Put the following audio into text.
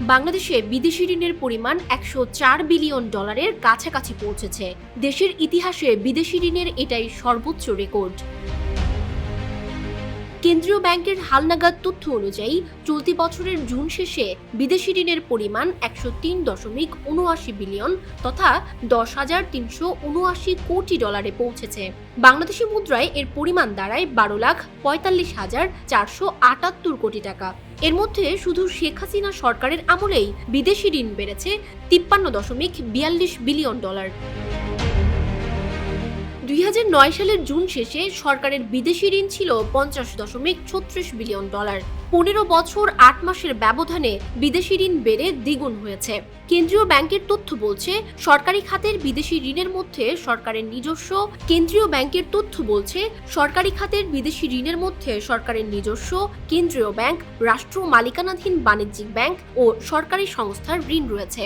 বাংলাদেশে বিদেশি ঋণের পরিমাণ ১০৪ বিলিয়ন ডলারের কাছাকাছি পৌঁছেছে। দেশের ইতিহাসে বিদেশি ঋণের এটাই সর্বোচ্চ রেকর্ড। কেন্দ্রীয় ব্যাংকের হালনাগাদ তথ্য অনুযায়ী চলতি বছরের জুন শেষে বিদেশি ঋণের পরিমাণ ১০৩.৭৯ বিলিয়ন তথা ১০,৩৭৯ কোটি ডলারে পৌঁছেছে। বাংলাদেশি মুদ্রায় এর পরিমাণ দাঁড়ায় ১২,৪৫,৪৭৮ কোটি টাকা। এর মধ্যে শুধু শেখ হাসিনা সরকারের আমলেই বিদেশি ঋণ বেড়েছে ৫৩.৪২ বিলিয়ন ডলার। ২০০৯ সালের জুন শেষে সরকারের বিদেশি ঋণ ছিল ৫০.৩৬ বিলিয়ন ডলার। ১৫ বছর ৮ মাসের ব্যবধানে বিদেশি ঋণ বেড়ে দ্বিগুণ হয়েছে। কেন্দ্রীয় ব্যাংকের তথ্য বলছে সরকারি খাতের বিদেশি ঋণের মধ্যে সরকারের নিজস্ব কেন্দ্রীয় ব্যাংক, রাষ্ট্র মালিকানাধীন বাণিজ্যিক ব্যাংক ও সরকারি সংস্থার ঋণ রয়েছে।